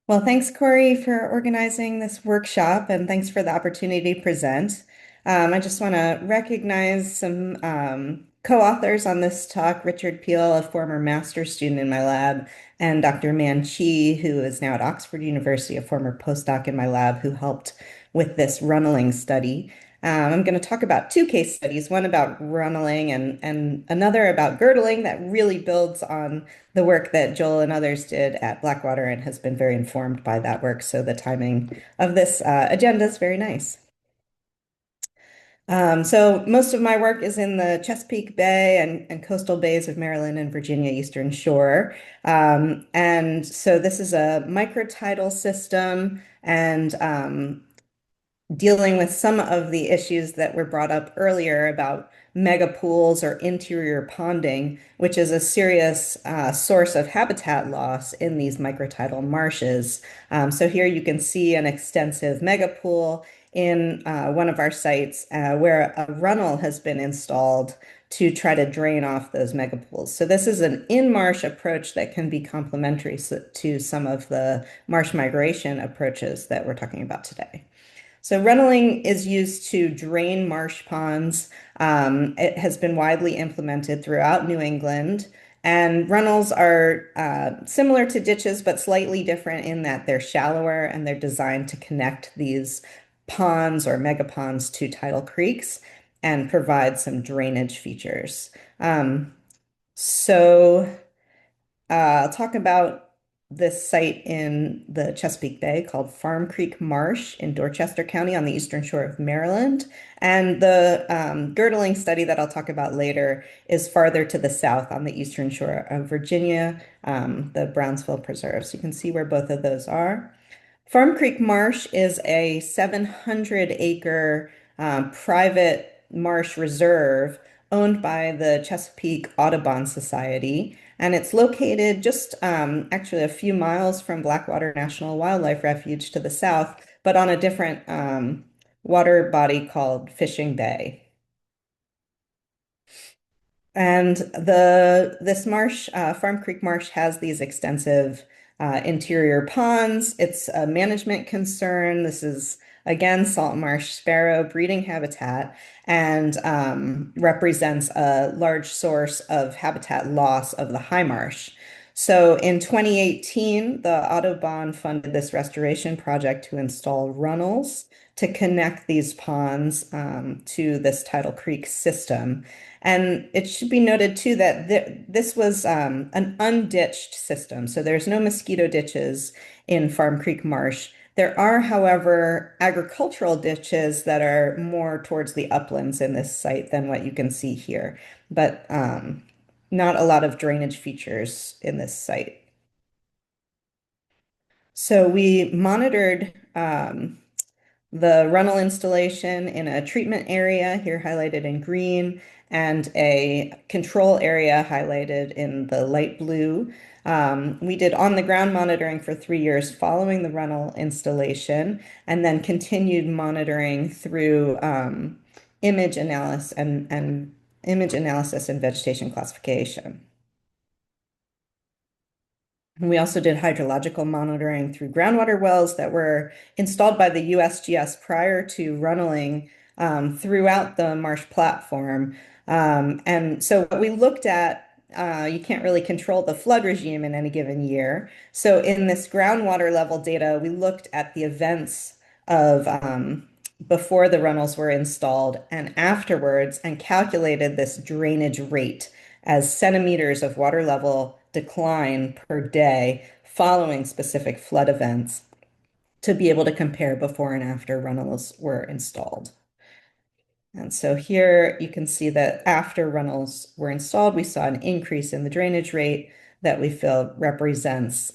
Well, thanks, Corey, for organizing this workshop, and thanks for the opportunity to present. I just want to recognize some co-authors on this talk, Richard Peel, a former master's student in my lab, and Dr. Man Chi, who is now at Oxford University, a former postdoc in my lab, who helped with this Runneling study. I'm going to talk about two case studies, one about Runneling and another about Girdling that really builds on the work that Joel and others did at Blackwater and has been very informed by that work. So the timing of this agenda is very nice. So most of my work is in the Chesapeake Bay and coastal bays of Maryland and Virginia Eastern Shore. And so this is a microtidal system and dealing with some of the issues that were brought up earlier about mega pools or interior ponding, which is a serious source of habitat loss in these microtidal marshes. So here you can see an extensive mega pool in one of our sites where a runnel has been installed to try to drain off those mega pools. So this is an in-marsh approach that can be complementary to some of the marsh migration approaches that we're talking about today. So runneling is used to drain marsh ponds. It has been widely implemented throughout New England. And runnels are similar to ditches, but slightly different in that they're shallower and they're designed to connect these ponds or megaponds to tidal creeks and provide some drainage features. Um, so I'll talk about this site in the Chesapeake Bay called Farm Creek Marsh in Dorchester County on the eastern shore of Maryland. And the Girdling study that I'll talk about later is farther to the south on the eastern shore of Virginia, the Brownsville Preserve. So you can see where both of those are. Farm Creek Marsh is a 700-acre private marsh reserve owned by the Chesapeake Audubon Society, and it's located just actually a few miles from Blackwater National Wildlife Refuge to the south, but on a different water body called Fishing Bay. And this marsh, Farm Creek Marsh, has these extensive interior ponds. It's a management concern. This is again salt marsh sparrow breeding habitat and represents a large source of habitat loss of the high marsh. So in 2018, the Audubon funded this restoration project to install runnels to connect these ponds to this tidal creek system. And it should be noted too that this was an unditched system. So there's no mosquito ditches in Farm Creek Marsh. There are, however, agricultural ditches that are more towards the uplands in this site than what you can see here, but not a lot of drainage features in this site. So we monitored the runnel installation in a treatment area here highlighted in green and a control area highlighted in the light blue. We did on-the-ground monitoring for 3 years following the runnel installation and then continued monitoring through image analysis and image analysis and vegetation classification. And we also did hydrological monitoring through groundwater wells that were installed by the USGS prior to runneling throughout the marsh platform. And so what we looked at, you can't really control the flood regime in any given year. So in this groundwater level data, we looked at the events of before the runnels were installed and afterwards and calculated this drainage rate as centimeters of water level decline per day following specific flood events to be able to compare before and after runnels were installed. And so here you can see that after runnels were installed, we saw an increase in the drainage rate that we feel represents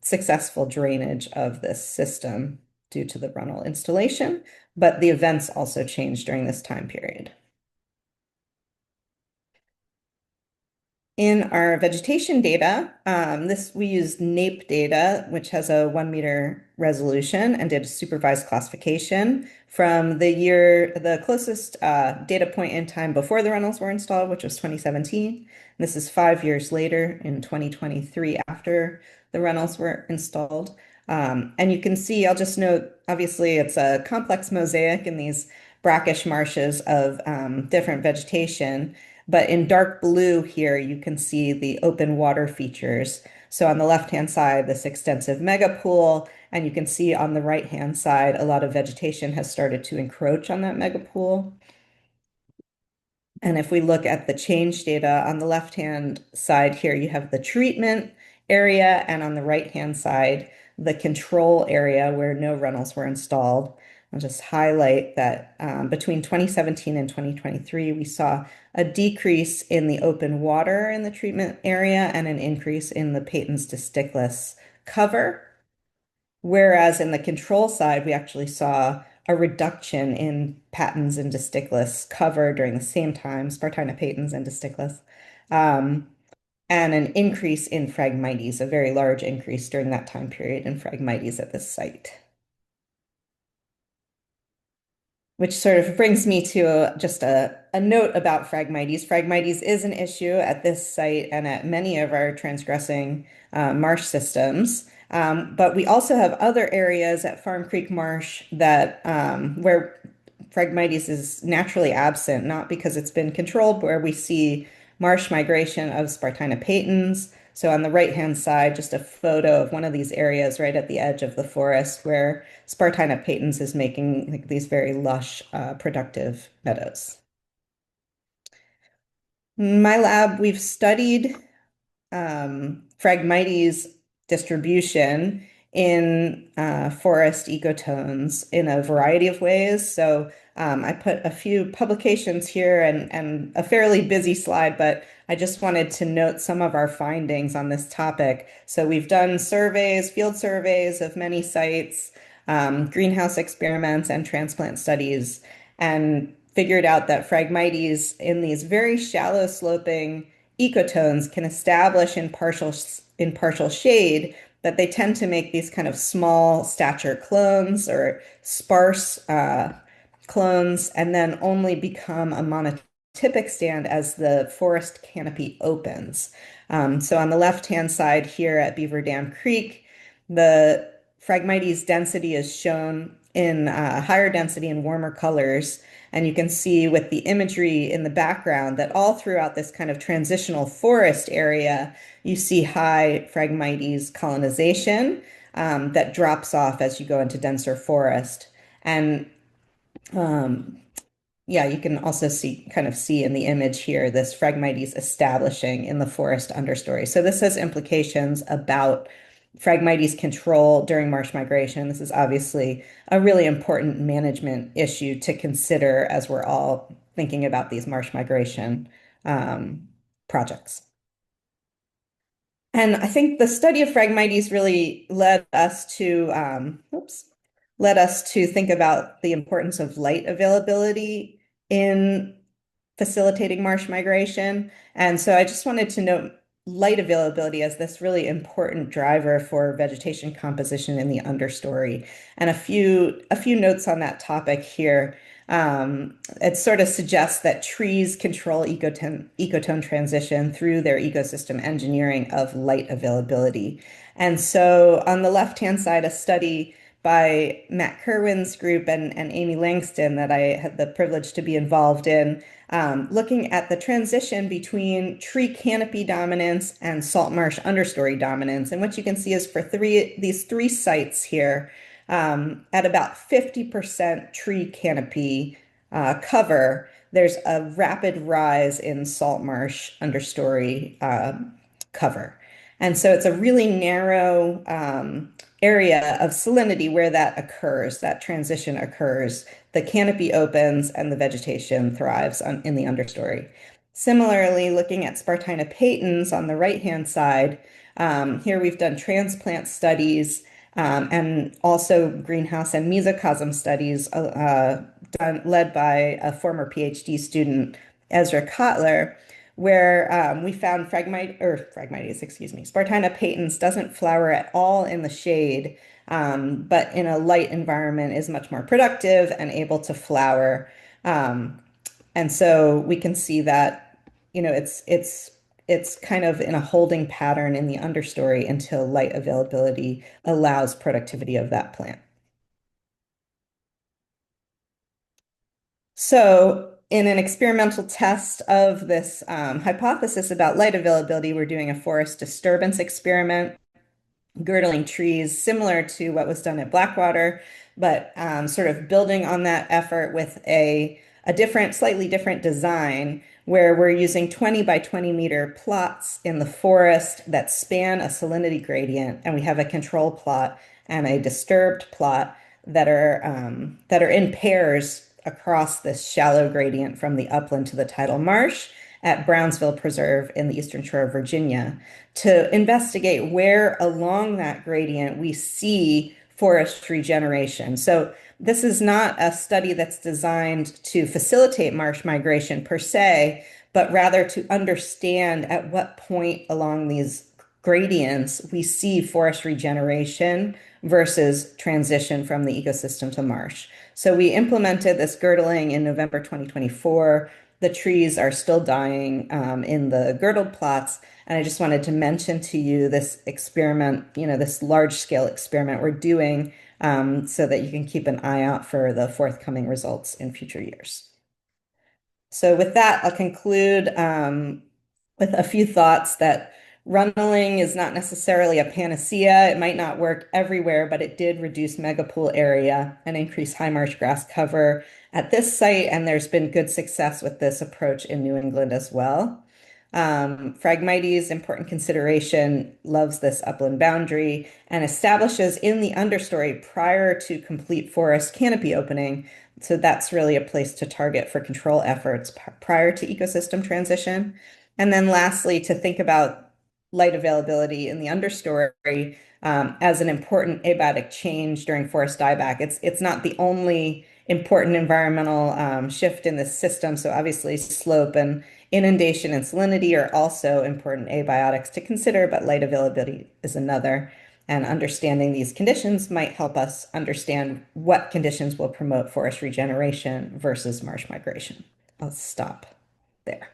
successful drainage of this system due to the runnel installation, but the events also changed during this time period. In our vegetation data, we used NAPE data, which has a 1 meter resolution, and did a supervised classification from the closest data point in time before the runnels were installed, which was 2017. This is 5 years later in 2023 after the runnels were installed. And you can see, I'll just note, obviously it's a complex mosaic in these brackish marshes of different vegetation. But in dark blue here, you can see the open water features. So on the left-hand side, this extensive mega pool, and you can see on the right-hand side, a lot of vegetation has started to encroach on that mega pool. And if we look at the change data on the left-hand side here, you have the treatment area, and on the right-hand side, the control area where no runnels were installed. I'll just highlight that between 2017 and 2023, we saw a decrease in the open water in the treatment area and an increase in the Peyton's disticus cover. Whereas in the control side, we actually saw a reduction in patens and disticus cover during the same time, Spartina patens and disticus, um, and an increase in Phragmites, a very large increase during that time period in Phragmites at this site. Which sort of brings me to just a note about Phragmites. Phragmites is an issue at this site and at many of our transgressing marsh systems. But we also have other areas at Farm Creek Marsh that where Phragmites is naturally absent, not because it's been controlled, but where we see marsh migration of Spartina patens. So on the right-hand side, just a photo of one of these areas right at the edge of the forest where Spartina patens is making like, these very lush, productive meadows. My lab, we've studied Phragmites distribution in forest ecotones in a variety of ways. So I put a few publications here and a fairly busy slide, but I just wanted to note some of our findings on this topic. So we've done surveys, field surveys of many sites, greenhouse experiments, and transplant studies, and figured out that Phragmites in these very shallow sloping ecotones can establish in partial shade that they tend to make these kind of small stature clones or sparse clones and then only become a monotypic stand as the forest canopy opens. So on the left-hand side here at Beaver Dam Creek, the Phragmites density is shown in higher density and warmer colors. And you can see with the imagery in the background that all throughout this kind of transitional forest area, you see high Phragmites colonization that drops off as you go into denser forest. And um, yeah, you can also see in the image here this Phragmites establishing in the forest understory. So this has implications about Phragmites control during marsh migration. This is obviously a really important management issue to consider as we're all thinking about these marsh migration projects. And I think the study of Phragmites really led us to think about the importance of light availability in facilitating marsh migration. And so I just wanted to note light availability as this really important driver for vegetation composition in the understory. And a few notes on that topic here. It sort of suggests that trees control ecotone transition through their ecosystem engineering of light availability. And so on the left-hand side, a study by Matt Kerwin's group and Amy Langston that I had the privilege to be involved in, looking at the transition between tree canopy dominance and salt marsh understory dominance. And what you can see is for these three sites here, at about 50% tree canopy cover, there's a rapid rise in salt marsh understory cover. And so it's a really narrow area of salinity where that occurs, that transition occurs. The canopy opens and the vegetation thrives in the understory. Similarly, looking at Spartina patens on the right-hand side, here we've done transplant studies and also greenhouse and mesocosm studies led by a former PhD student, Ezra Kotler, where we found Spartina patens doesn't flower at all in the shade, but in a light environment is much more productive and able to flower. And so we can see that, it's it's kind of in a holding pattern in the understory until light availability allows productivity of that plant. So, in an experimental test of this hypothesis about light availability, we're doing a forest disturbance experiment, girdling trees, similar to what was done at Blackwater, but sort of building on that effort with a different, slightly different design where we're using 20 by 20 meter plots in the forest that span a salinity gradient, and we have a control plot and a disturbed plot that are in pairs across this shallow gradient from the upland to the tidal marsh at Brownsville Preserve in the Eastern Shore of Virginia to investigate where along that gradient we see forest regeneration. So this is not a study that's designed to facilitate marsh migration per se, but rather to understand at what point along these gradients we see forest regeneration versus transition from the ecosystem to marsh. So we implemented this girdling in November 2024. The trees are still dying in the girdled plots. And I just wanted to mention to you this experiment, this large scale experiment we're doing so that you can keep an eye out for the forthcoming results in future years. So with that, I'll conclude with a few thoughts that runneling is not necessarily a panacea. It might not work everywhere, but it did reduce megapool area and increase high marsh grass cover at this site, and there's been good success with this approach in New England as well. Phragmites, important consideration, loves this upland boundary and establishes in the understory prior to complete forest canopy opening. So that's really a place to target for control efforts prior to ecosystem transition. And then lastly, to think about light availability in the understory as an important abiotic change during forest dieback. It's not the only important environmental shift in this system. So obviously slope and inundation and salinity are also important abiotics to consider, but light availability is another. And understanding these conditions might help us understand what conditions will promote forest regeneration versus marsh migration. I'll stop there.